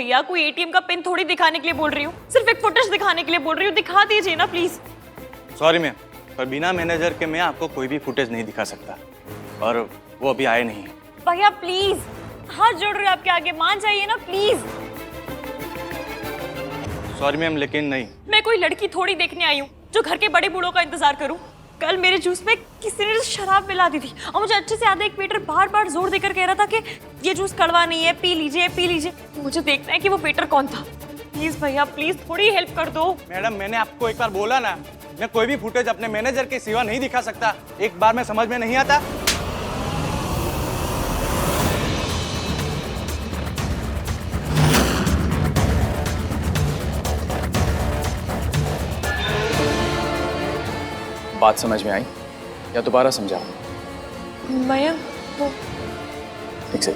भैया, कोई एटीएम का पिन थोड़ी दिखाने के लिए बोल रही हूँ, सिर्फ एक फुटेज दिखाने के लिए बोल रही हूँ, दिखा दीजिए ना प्लीज। सॉरी मैम, पर बिना मैनेजर के मैं आपको कोई भी फुटेज नहीं दिखा सकता, और वो अभी आए नहीं। भैया प्लीज, हाथ जोड़ रहे हो आपके आगे, मान जाइए ना प्लीज। सॉरी मैम, लेकिन नहीं। मैं कोई लड़की थोड़ी देखने आई हूँ जो घर के बड़े बूढ़ों का इंतजार करूँ। कल मेरे जूस में किसी ने शराब मिला दी थी और मुझे अच्छे से याद है, एक वेटर बार बार जोर देकर कह रहा था कि ये जूस कड़वा नहीं है, पी लीजिए पी लीजिए। मुझे देखना है कि वो वेटर कौन था। प्लीज भैया प्लीज, थोड़ी हेल्प कर दो। मैडम, मैंने आपको एक बार बोला ना, मैं कोई भी फुटेज अपने मैनेजर के सिवा नहीं दिखा सकता। एक बार में समझ में नहीं आता। बात समझ में आई या दोबारा समझाओ? मयंक, वो ठीक से।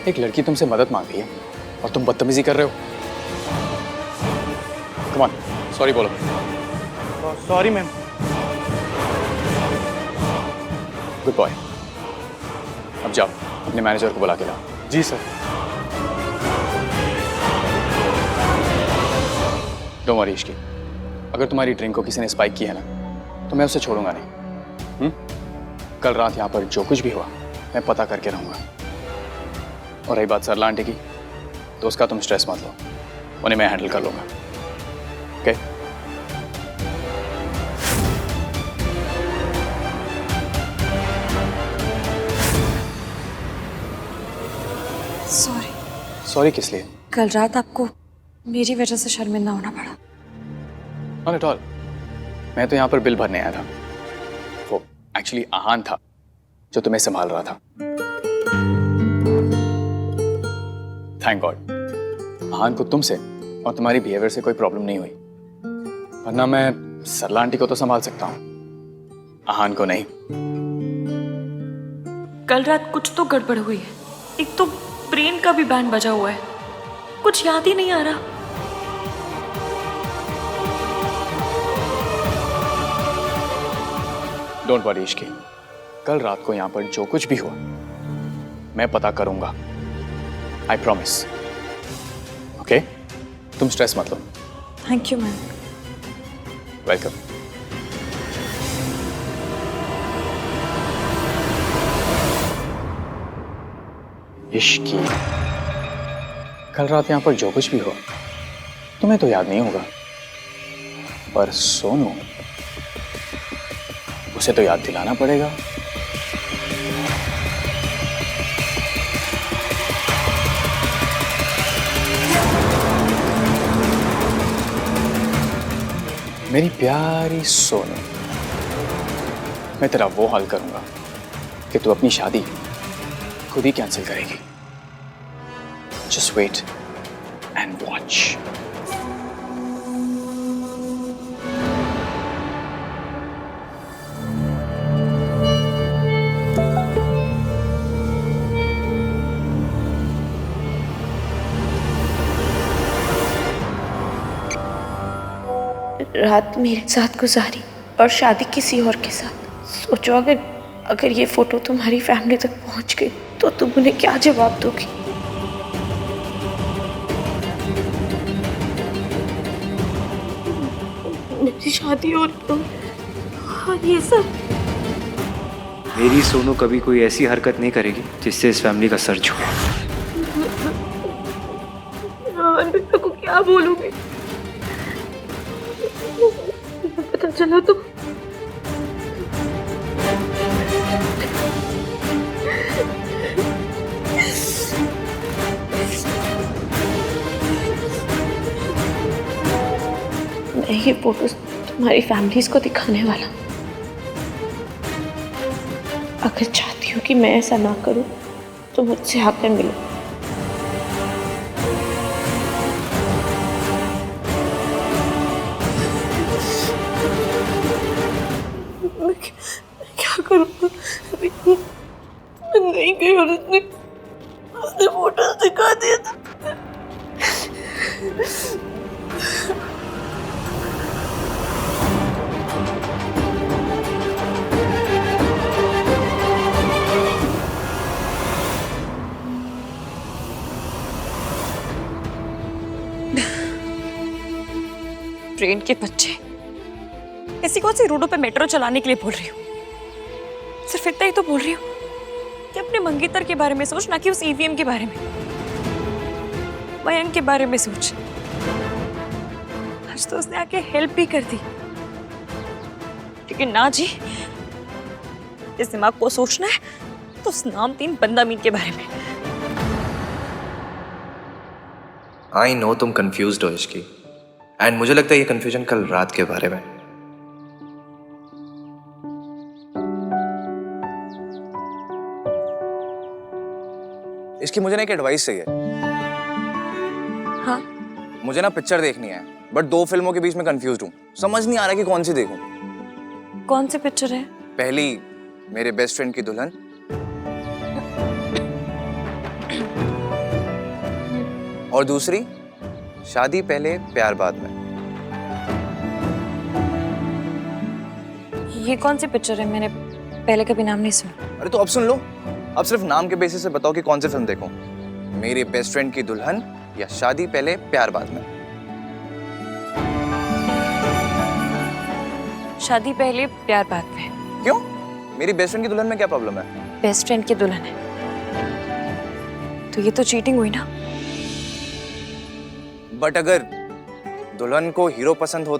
एक लड़की तुमसे मदद मांग रही है और तुम बदतमीजी कर रहे हो। कम ऑन, सॉरी बोलो। Sorry ma'am. Good boy. अब जाओ, अपने मैनेजर को बुला के लाओ। जी सर। डोंट वरी इश्की, अगर तुम्हारी ड्रिंक को किसी ने स्पाइक किया है ना, तो मैं उसे छोड़ूंगा नहीं। कल रात यहाँ पर जो कुछ भी हुआ मैं पता करके रहूंगा। और रही बात सरला आंटी की, तो उसका तुम स्ट्रेस मत लो, उन्हें मैं हैंडल कर लूंगा। ओके? सॉरी। सॉरी किस लिए? कल रात आपको मेरी वजह से शर्मिंदा होना पड़ा। Not at all. मैं तो यहाँ पर बिल भरने आया था। वो एक्चुअली आहान था जो तुम्हें संभाल रहा था। थैंक गॉड आहान को तुमसे और तुम्हारी बिहेवियर से कोई प्रॉब्लम नहीं हुई, वरना मैं सरला आंटी को तो संभाल सकता हूँ, आहान को नहीं। कल रात कुछ तो गड़बड़ हुई है। एक तो ब्रेन का भी बैंड बजा हुआ है, कुछ याद ही नहीं आ रहा। डोंट वरी इश्की, कल रात को यहाँ पर जो कुछ भी हुआ मैं पता करूंगा। I promise. ओके? तुम स्ट्रेस मत लो। Thank you ma'am. वेलकम। इश्की, कल रात यहाँ पर जो कुछ भी हुआ तुम्हें तो याद नहीं होगा, पर सोनू, उसे तो याद दिलाना पड़ेगा। मेरी प्यारी सोनू, मैं तेरा वो हाल करूंगा कि तू अपनी शादी खुद ही कैंसिल करेगी। Just wait and watch. रात मेरे साथ गुजारी और शादी किसी और के साथ। सोचो अगर ये फोटो तुम्हारी फैमिली तक पहुंच गई तो तुम उन्हें क्या जवाब दोगी? मेरी शादी और ये सब। मेरी सोनू कभी कोई ऐसी हरकत नहीं करेगी जिससे इस फैमिली का सर झुके। बेटा को क्या बोलूंगी? पता चला तो मैं ये फोटोज तुम्हारी फैमिलीज को दिखाने वाला। अगर चाहती हो कि मैं ऐसा ना करूं तो मुझसे आकर मिलो। मैं क्या करूंगा? मैं नहीं गई और उसने फोटोज दिखा दिया था। ट्रेन के बच्चे। ऐसी कौन सी रोडों पे मेट्रो चलाने के लिए बोल रही हूँ? सिर्फ इतना ही तो बोल रही हूँ कि अपने मंगेतर के बारे में सोच, ना कि उस ईवीएम के बारे में। मयंक के बारे में सोच। आज तो उसने आके हेल्प भी कर दी, लेकिन ना जी, इस दिमाग को सोचना है तो उस नामतीन बंदा मीन के बारे में। आई नो तुम कंफ्यूज्ड हो इसकी, एंड मुझे लगता है ये कंफ्यूजन कल रात के बारे में। इसकी मुझे ना एक एडवाइस चाहिए। हाँ, मुझे ना पिक्चर देखनी है, बट 2 फिल्मों के बीच में कंफ्यूज्ड हूँ। समझ नहीं आ रहा कि कौन सी देखूं। कौन सी पिक्चर है? पहली मेरे बेस्ट फ्रेंड की दुल्हन, और दूसरी शादी पहले प्यार बाद में। ये कौन सी पिक्चर है? मैंने पहले कभी नाम नहीं सुना। अरे तो अब सुन लो। अब सिर्फ नाम के बेसिस से बताओ कि कौन सी फिल्म देखूं, मेरी बेस्ट फ्रेंड की दुल्हन या शादी पहले प्यार बाद में। शादी पहले प्यार बाद में। क्यों? मेरी बेस्ट फ्रेंड की दुल्हन में क्या प्रॉब्लम है? बेस्ट फ्रेंड की दुल्हन है तो ये तो चीटिंग हुई ना। बट अगर दुल्हन को हीरो पसंद हो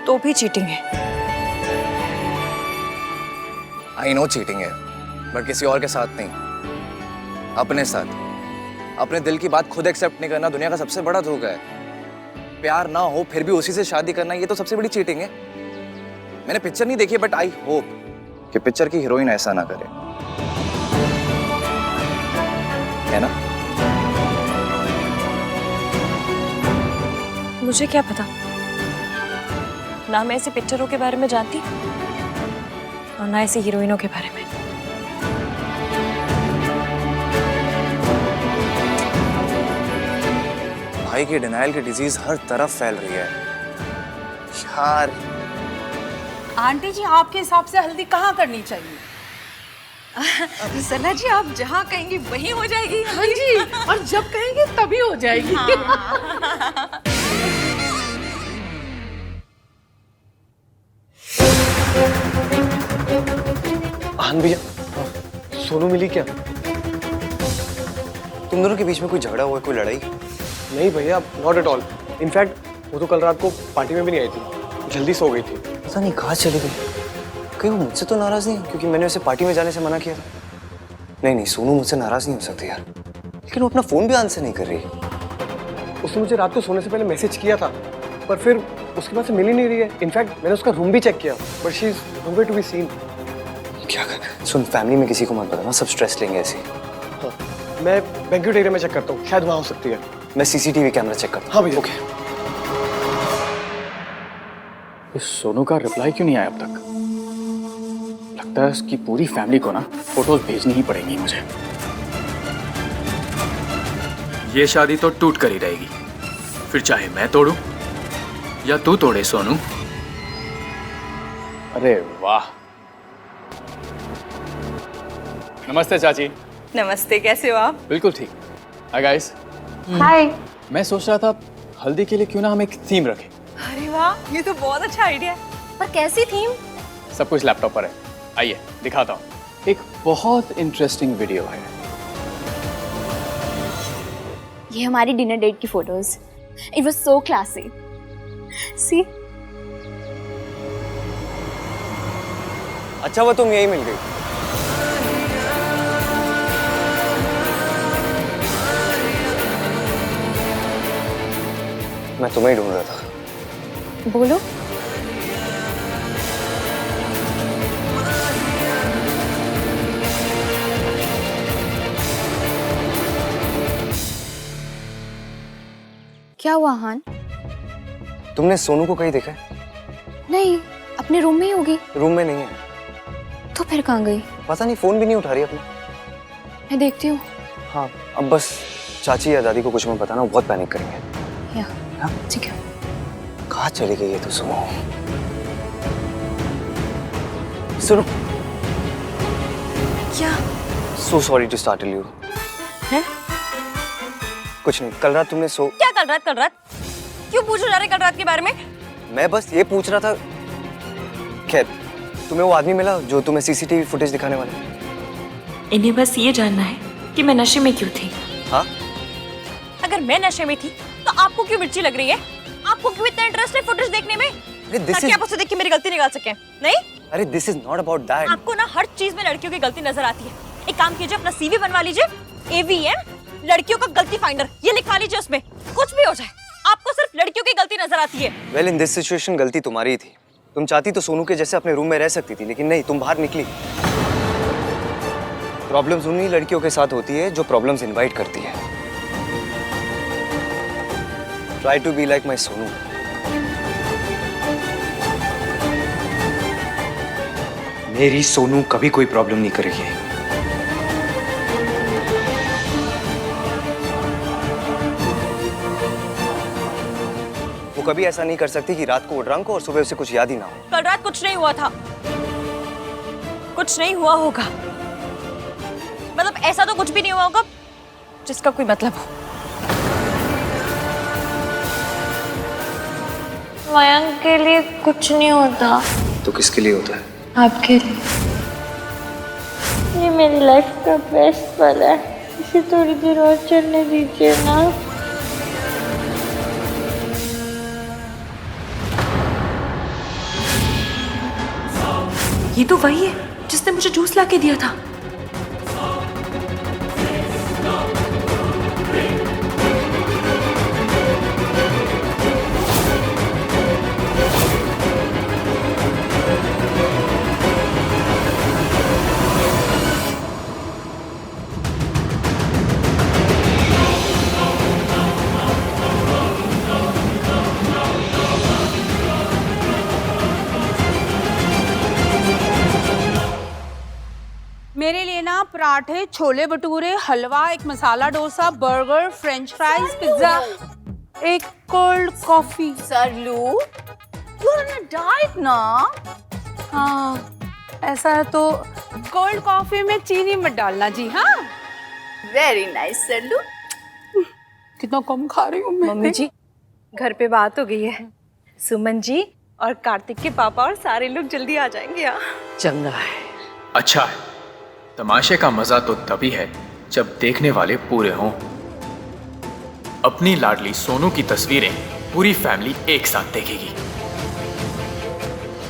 तो भी चीटिंग है। आई नो चीटिंग है, बट किसी और के साथ नहीं, अपने साथ। अपने दिल की बात खुद एक्सेप्ट नहीं करना दुनिया का सबसे बड़ा धोखा है। प्यार ना हो फिर भी उसी से शादी करना, ये तो सबसे बड़ी चीटिंग है। मैंने पिक्चर नहीं देखी, बट आई होप कि पिक्चर की हीरोइन ऐसा ना करे, है ना? मुझे क्या पता, ना मैं ऐसी पिक्चरों के बारे में जानती और ना ऐसी हीरोइनों के बारे में। भाई की डिनायल की डिजीज हर तरफ फैल रही है यार। आंटी जी, आपके हिसाब से हल्दी कहाँ करनी चाहिए? सना जी, आप जहाँ कहेंगी वहीं हो जाएगी। हाँ जी, और जब कहेंगे तभी हो जाएगी। आन भैया, सोनू मिली क्या? तुम दोनों के बीच में कोई झगड़ा हुआ, कोई लड़ाई? नहीं भैया, नॉट एट ऑल। इनफैक्ट वो तो कल रात को पार्टी में भी नहीं आई थी, जल्दी सो गई थी। पता नहीं कहाँ चली गई। कहीं वो मुझसे तो नाराज नहीं है, क्योंकि मैंने उसे पार्टी में जाने से मना किया था। नहीं, सोनू मुझसे नाराज नहीं हो सकती यार, लेकिन वो अपना फोन भी आंसर नहीं कर रही। उसने मुझे रात को सोने से पहले मैसेज किया था, पर फिर उसके पास से मिल ही नहीं रही है। इनफैक्ट मैंने उसका रूम भी चेक किया, but she is nowhere to be seen. क्या कर? सुन, फैमिली में किसी को मत बताना, सब स्ट्रेस लेंगे ऐसे। हाँ, मैं बैंक्वेट एरिया में चेक करता हूँ, शायद वहाँ हो सकती है। मैं सीसीटीवी कैमरा चेक करता हूँ। हाँ भैया। ओके। इस सोनू का रिप्लाई क्यों नहीं आया अब तक? लगता है इसकी पूरी फैमिली को ना फोटोज भेजनी ही पड़ेंगी मुझे। ये शादी तो टूट कर ही रहेगी, फिर चाहे मैं तोड़ूं या तू तोड़े सोनू। अरे वाह। नमस्ते चाची। नमस्ते, कैसे हो आप? बिल्कुल ठीक। Hi guys. हाय। मैं सोच रहा था हल्दी के लिए क्यों ना हम एक थीम रखें। अरे वाह, ये तो बहुत अच्छा आइडिया है। पर कैसी थीम? सब कुछ लैपटॉप पर है, आइए दिखाता हूँ। एक बहुत इंटरेस्टिंग वीडियो है। ये हमारी डिनर डेट की photos. It was so classy. See. अच्छा वो तुम यही मिल गई। मैं तुम्हें ही ढूंढ रहा था। बोलो। क्या हुआ हान? तुमने सोनू को कहीं देखा है? नहीं, अपने रूम में ही होगी। रूम में नहीं है। तो फिर कहाँ गई? पता नहीं, फोन भी नहीं उठा रही अपना। मैं देखती हूँ। हाँ, अब बस चाची या दादी को कुछ मत बताना, वो बहुत पैनिक करेंगे। या ठीक है। कहाँ चली गई है तो सुनो। सुनो। क्या? So sorry to startle you. हैं? कुछ नहीं, कल रात तुमने क्या कल रात क्यों पूछो जा रहे कल रात के बारे में? मैं बस ये पूछ रहा था। खैर, तुम्हें वो आदमी मिला जो तुम्हें सीसीटीवी फुटेज दिखाने वाला? इन्हें बस ये जानना है कि मैं नशे में क्यों थी। हाँ, अगर मैं नशे में थी तो आपको क्यों मिर्ची लग रही है? आपको क्यों इतना इंटरेस्ट है फुटेज देखने में? ताकि आप उसे देख के मेरी गलती निकाल सकें? नहीं, अरे this is not about that. आपको ना हर चीज में लड़कियों की गलती नजर आती है। एक काम कीजिए, अपना सीवी बनवा लीजिए, AVM लड़कियों का गलती फाइंडर, ये लिखवा लीजिए, उसमें कुछ भी हो जाए आपको सिर्फ लड़कियों की गलती नजर आती है। वेल, इन दिस सिचुएशन गलती तुम्हारी थी। तुम चाहती तो सोनू के जैसे अपने रूम में रह सकती थी, लेकिन नहीं, तुम बाहर निकली। प्रॉब्लम्स उन्हीं लड़कियों के साथ होती है जो प्रॉब्लम्स इनवाइट करती है। Try to be like my Sonu. मेरी सोनू कभी कोई प्रॉब्लम नहीं करेगी। वो कभी ऐसा नहीं कर सकती कि रात को वो ड्रंक हो और सुबह उसे कुछ याद ही ना हो। कल रात कुछ नहीं हुआ था, कुछ नहीं हुआ होगा। मतलब ऐसा तो कुछ भी नहीं हुआ होगा जिसका कोई मतलब हो। मयंक के लिए कुछ नहीं होता, तो किसके लिए होता है? आपके लिए। ये मेरी लाइफ का बेस्ट पल है, इसे थोड़ी देर और चलने दीजिए ना। ये तो वही है जिसने मुझे जूस ला के दिया था। मेरे लिए ना पराठे, छोले भटूरे, हलवा, एक masala dosa, burger, french fries, pizza, एक cold coffee. Saralu, you are on a diet ना? हाँ, ऐसा है तो कोल्ड कॉफी में चीनी मत डालना जी। हाँ, वेरी नाइस सरलू। कितना कम खा रही हूँ मैं। मम्मी जी, घर पे बात हो गई है, सुमन जी और कार्तिक के पापा और सारे लोग जल्दी आ जाएंगे यहाँ। चंगा है। अच्छा है, तमाशे का मजा तो तभी है जब देखने वाले पूरे हों। अपनी लाडली सोनू की तस्वीरें पूरी फैमिली एक साथ देखेगी।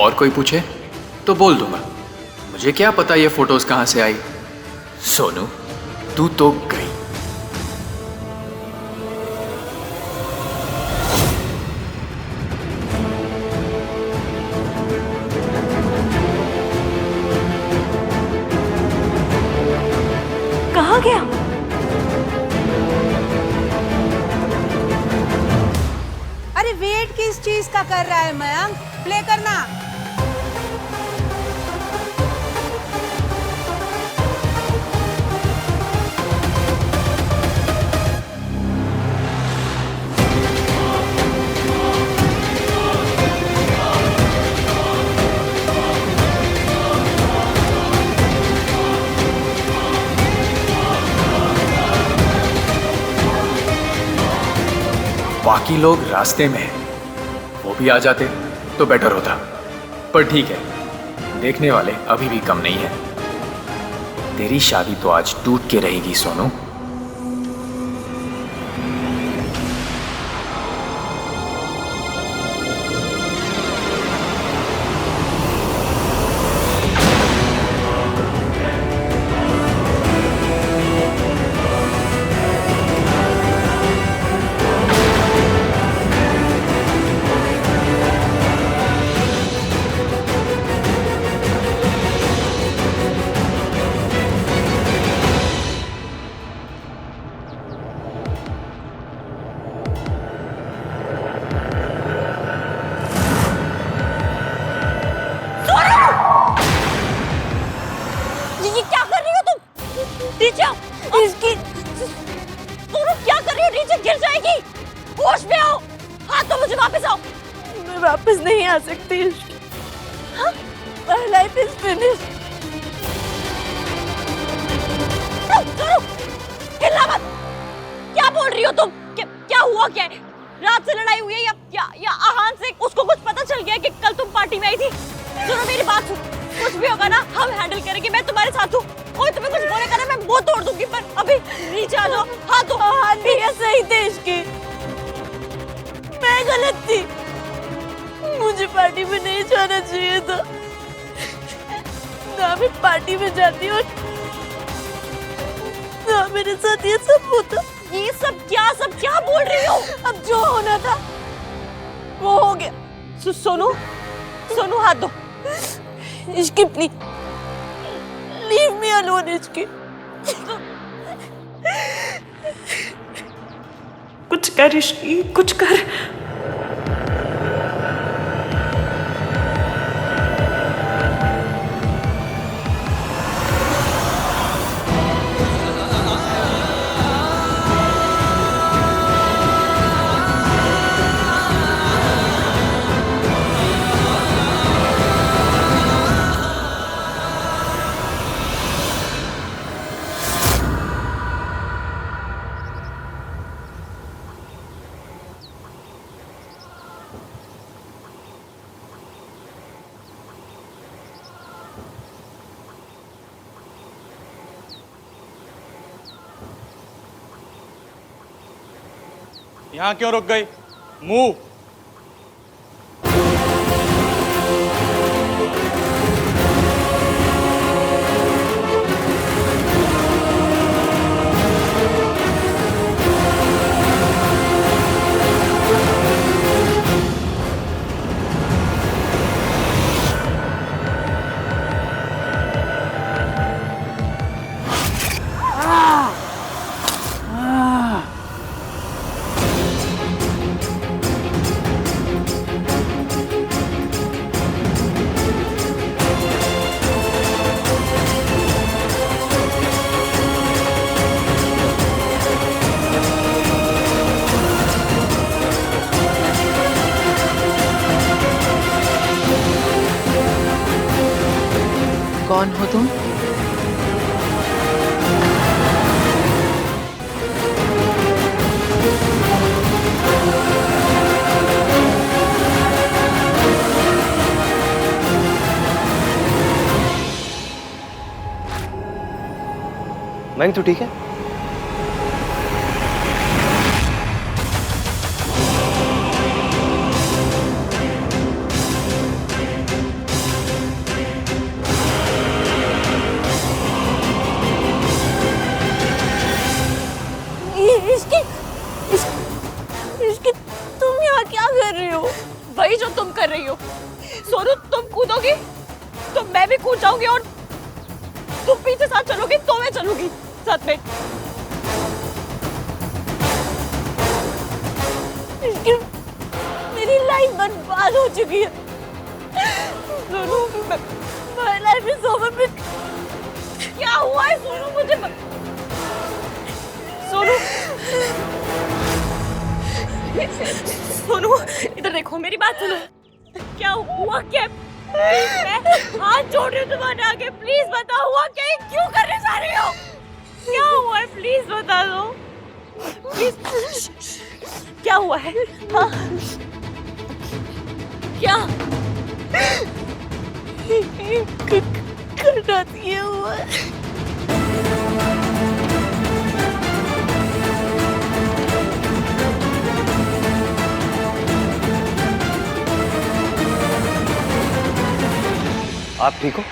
और कोई पूछे तो बोल दूंगा, मुझे क्या पता ये फोटोज कहां से आई। सोनू, तू तो गई। कहाँ गया? अरे वेट किस चीज का कर रहा है मयंक? प्ले करना। बाकी लोग रास्ते में हैं, वो भी आ जाते तो बेटर होता, पर ठीक है, देखने वाले अभी भी कम नहीं है। तेरी शादी तो आज टूट के रहेगी सोनू। ये क्या कर रही हो तुम? नीचे इसकी तुम क्या कर रही हो? नीचे गिर जाएगी। होश में आओ। हाँ तो मुझे वापस आओ। मैं वापस नहीं आ सकती। हाँ? My life is finished। हिलना मत। क्या बोल रही हो तुम? क्या हुआ क्या है? रात से लड़ाई हुई है या आहान से उसको कुछ पता चल गया कि कल तुम पार्टी में आई थी? सुनो मेरी बात सुन, कुछ भी होगा ना हम हैंडल करेंगे, मैं तुम्हारे साथ हूँ। कोई तुम्हें कुछ बोलेगा ना मैं वो तोड़ दूंगी, पर अभी नीचे आ जाओ। हाँ तो आहान भैया सही थे इसके, मैं गलत थी, मुझे पार्टी में नहीं जाना चाहिए था। ना मैं पार्टी में जाती और ना मेरे साथ ये सब होता। ये सब क्या बोल रही हो? अब जो होना था वो हो गया। सोनू हाथ दो। Ishki please leave me alone. Ishki कुछ कर, इश्की कुछ कर। यहाँ क्यों रुक गई? मूव। कौन हो तुम? मैंग तो ठीक है? इसकी तुम यहाँ क्या कर रही हो? वही जो तुम कर रही हो। सोनू तुम कूदोगी तो मैं भी कूद जाऊंगी, और तुम पीछे साथ चलोगी तो मैं चलूंगी साथ में। मेरी लाइफ बर्बाद हो चुकी है। Sonu my life is over. क्या हुआ है सोनू? मुझे सोनू इधर देखो, मेरी बात सुनो। क्या हुआ क्या? मैं हाथ जोड़ रही हूँ तुम्हारे आगे, प्लीज बताओ हुआ क्या? क्यों करने जा रही हो? क्या हुआ है? प्लीज बता दो प्लीज। क्या हुआ है? हाँ क्या करना दिया हुआ है? आप ठीक हो?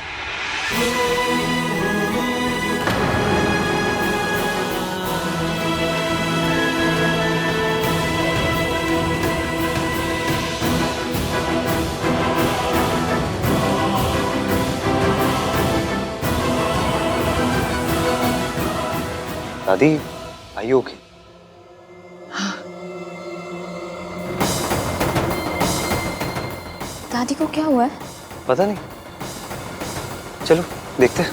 दादी, आर यू ओके? दादी को क्या हुआ है? पता नहीं, चलो देखते हैं।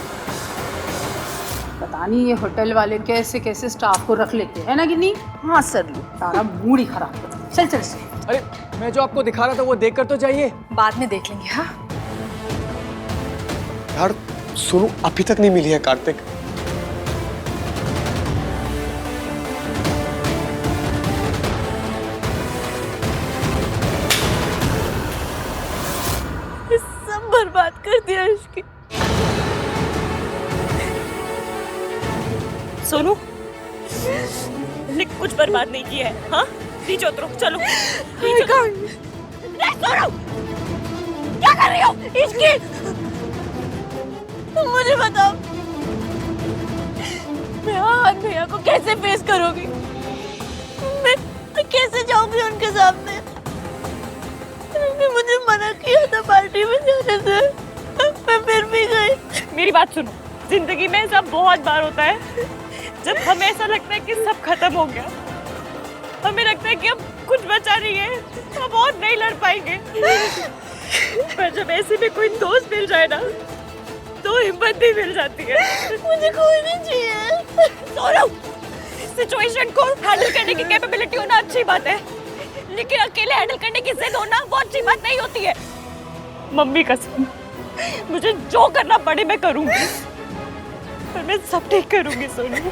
पता नहीं ये होटल वाले कैसे कैसे स्टाफ को रख लेते हैं ना कि नहीं? हाँ सर, तारा मूड ही खराब कर। चल चल चल। अरे मैं जो आपको दिखा रहा था वो देख कर तो जाइए। बाद में देख लेंगे। हाँ यार सोनू अभी तक नहीं मिली है कार्तिक। बर्बाद कर दिया इसकी। सोनू ने कुछ बर्बाद नहीं किया है। हाँ नीचे उतरो, चलो नीचे उतरो। नहीं, सोनू क्या कर रही हो? इसकी तुम मुझे बताओ, मैं आज भैया को कैसे फेस करूंगी? मैं कैसे जाऊंगी उनके सामने? उन्होंने मुझे मना किया था पार्टी में जाने से, मैं फिर भी गई। मेरी बात सुनो, जिंदगी में ऐसा बहुत बार होता है जब हमें ऐसा लगता है कि सब खत्म हो गया, हमें लगता है कि अब कुछ बचा नहीं है, हम और नहीं लड़ पाएंगे। पर जब ऐसे में कोई दोस्त मिल जाए ना तो हिम्मत भी मिल जाती है। मुझे कोई नहीं चाहिए। सोनू, सिचुएशन को हैंडल करने की कैपेबिलिटी होना अच्छी बात है, लेकिन अकेले हैंडल करने की जिद होना वो अच्छी बात नहीं होती है। मम्मी कसम, मुझे जो करना पड़े मैं करूंगी, पर मैं सब ठीक करूंगी सोनू।